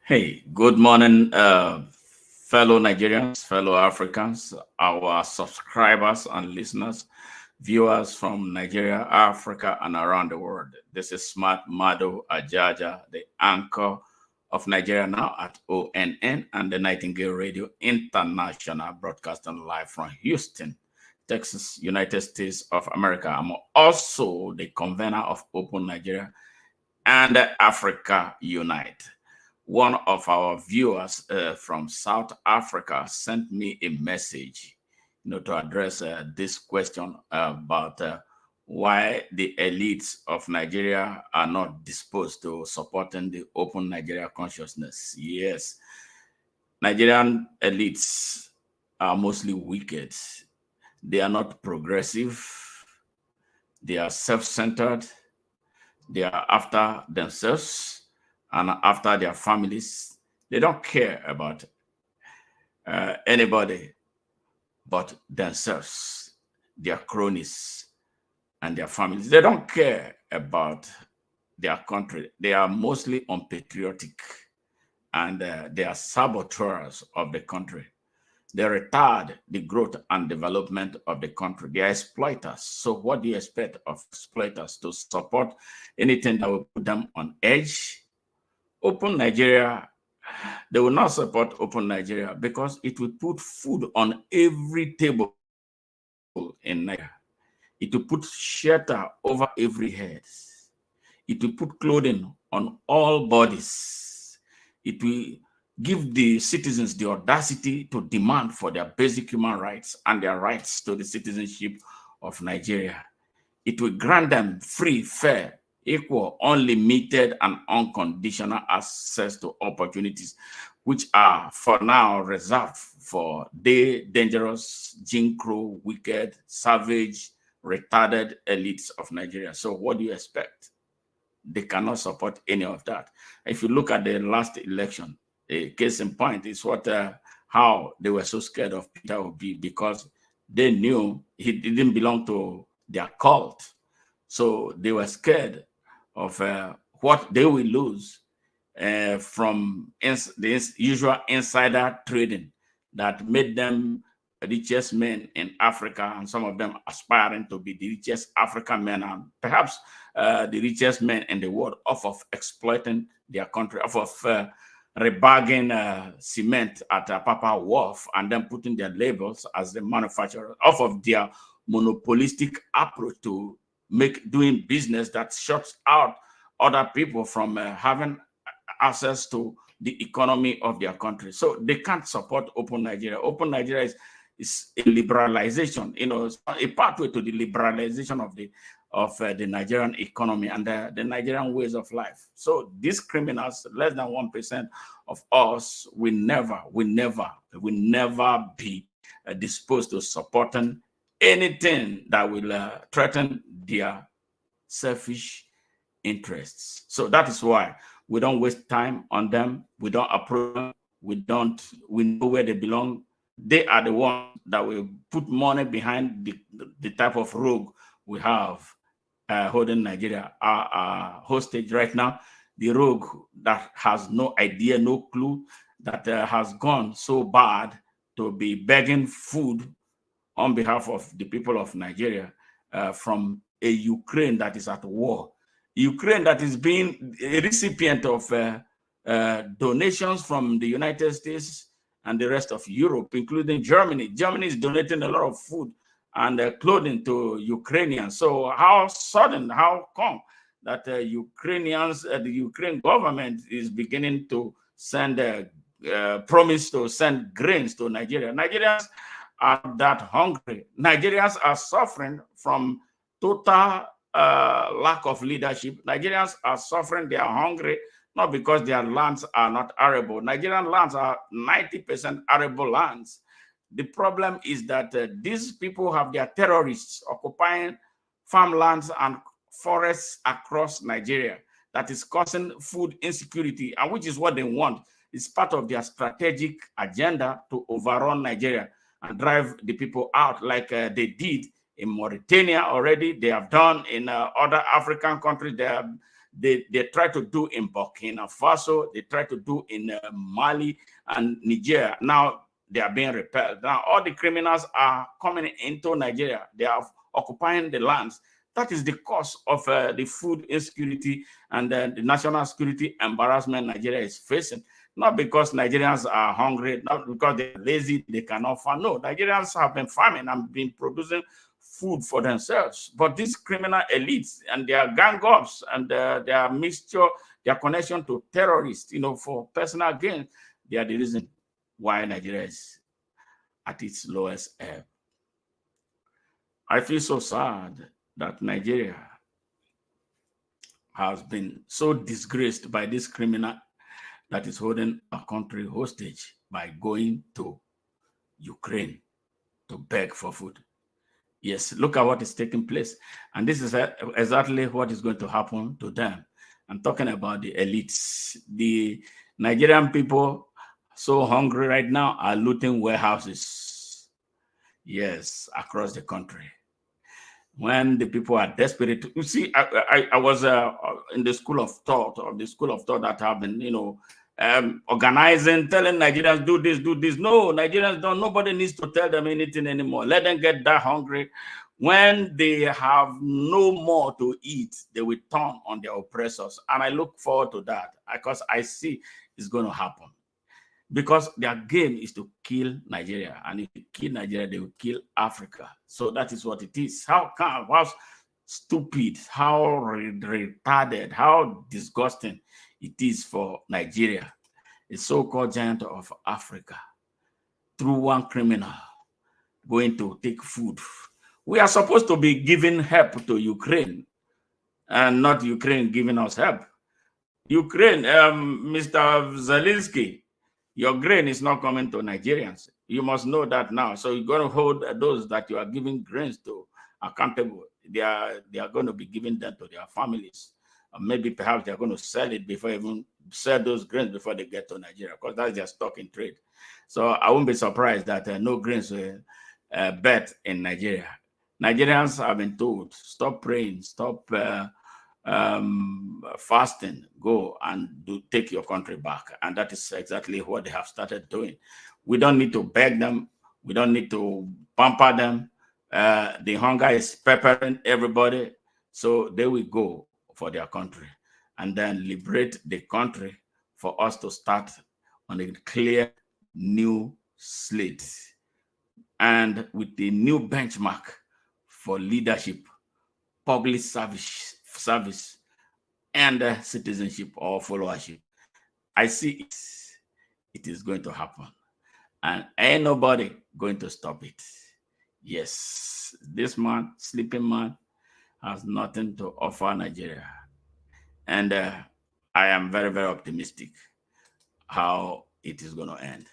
Hey, good morning, fellow Nigerians, fellow Africans, our subscribers and listeners, viewers from Nigeria, Africa, and around the world. This is Smart Mado Ajaja, the anchor of Nigeria Now at ONN and the Nightingale Radio International, broadcasting live from Houston, Texas, United States of America. I'm also the convener of Open Nigeria and Africa Unite. One of our viewers from South Africa sent me a message, to address this question about why the elites of Nigeria are not disposed to supporting the open Nigeria consciousness. Yes, Nigerian elites are mostly wicked. They are not progressive. They are self-centered. They are after themselves and after their families. They don't care about anybody but themselves, their cronies, and their families. They don't care about their country. They are mostly unpatriotic, and they are saboteurs of the country. They retard the growth and development of the country. They are exploiters. So what do you expect of exploiters to support anything that will put them on edge? Open Nigeria, they will not support Open Nigeria because it will put food on every table in Nigeria. It will put shelter over every head. It will put clothing on all bodies. It will give the citizens the audacity to demand for their basic human rights and their rights to the citizenship of Nigeria. It will grant them free, fair, equal, unlimited, and unconditional access to opportunities, which are for now reserved for the dangerous, Jim Crow, wicked, savage, retarded elites of Nigeria. So what do you expect? They cannot support any of that. If you look at the last election, a case in point is how they were so scared of Peter Obi because they knew he didn't belong to their cult. So they were scared of what they will lose from this usual insider trading that made them the richest men in Africa, and some of them aspiring to be the richest African men and perhaps the richest men in the world off of exploiting their country, off of rebagging cement at Papa Wharf and then putting their labels as the manufacturer, off of their monopolistic approach to doing business that shuts out other people from having access to the economy of their country. So they can't support Open Nigeria. Open Nigeria is a liberalization, a pathway to the liberalization of the Nigerian economy and the Nigerian ways of life. So these criminals, less than 1% of us, will never be disposed to supporting anything that will threaten their selfish interests. So that is why we don't waste time on them. We don't approve them. We know where they belong. They are the ones that will put money behind the type of rogue we have holding Nigeria hostage right now. The rogue that has no idea, no clue, that has gone so bad to be begging food on behalf of the people of Nigeria from a Ukraine that is at war. Ukraine that is being a recipient of donations from the United States and the rest of Europe, including Germany. Germany is donating a lot of food and clothing to Ukrainians. So how come that Ukrainians, the Ukraine government is beginning to send promise to send grains to Nigeria? Nigerians are that hungry. Nigerians are suffering from total lack of leadership. Nigerians are suffering. They are hungry, not because their lands are not arable. Nigerian lands are 90% arable lands. The problem is that these people have their terrorists occupying farmlands and forests across Nigeria that is causing food insecurity, and which is what they want. It's part of their strategic agenda to overrun Nigeria and drive the people out like they did in Mauritania already. They have done in other African countries. they try to do in Burkina Faso, they try to do in Mali and Niger. Now they are being repelled. Now all the criminals are coming into Nigeria. They are occupying the lands. That is the cause of the food insecurity and the national security embarrassment Nigeria is facing. Not because Nigerians are hungry, not because they're lazy, they cannot farm. No, Nigerians have been farming and been producing food for themselves. But these criminal elites and their gang ups and their mixture, their connection to terrorists, for personal gain, they are the reason why Nigeria is at its lowest ebb. I feel so sad that Nigeria has been so disgraced by this criminal that is holding our country hostage by going to Ukraine to beg for food. Yes, look at what is taking place. And this is exactly what is going to happen to them. I'm talking about the elites. The Nigerian people, so hungry right now, are looting warehouses. Yes, across the country. When the people are desperate, you see, I was in the school of thought, that have been, organizing, telling Nigerians, do this, do this. No, Nigerians don't. Nobody needs to tell them anything anymore. Let them get that hungry. When they have no more to eat, they will turn on their oppressors. And I look forward to that because I see it's going to happen. Because their game is to kill Nigeria. And if you kill Nigeria, they will kill Africa. So that is what it is. How stupid, how retarded, how disgusting it is for Nigeria, a so-called giant of Africa, through one criminal going to take food. We are supposed to be giving help to Ukraine and not Ukraine giving us help. Ukraine, Mr. Zelensky, your grain is not coming to Nigerians. You must know that now. So you're going to hold those that you are giving grains to accountable. They are going to be giving them to their families. Maybe perhaps they're going to sell it before even sell those grains before they get to Nigeria, because that's their stock in trade. So I won't be surprised that no grains will bet in Nigeria. Nigerians have been told, stop praying, stop fasting, go and take your country back. And that is exactly what they have started doing. We don't need to beg them. We don't need to pamper them. The hunger is peppering everybody. So they will go for their country and then liberate the country for us to start on a clear new slate and with the new benchmark for leadership, public service, and citizenship or followership. I see it is going to happen, and ain't nobody going to stop it. Yes, this man, sleeping man, has nothing to offer Nigeria, and I am very, very optimistic how it is going to end.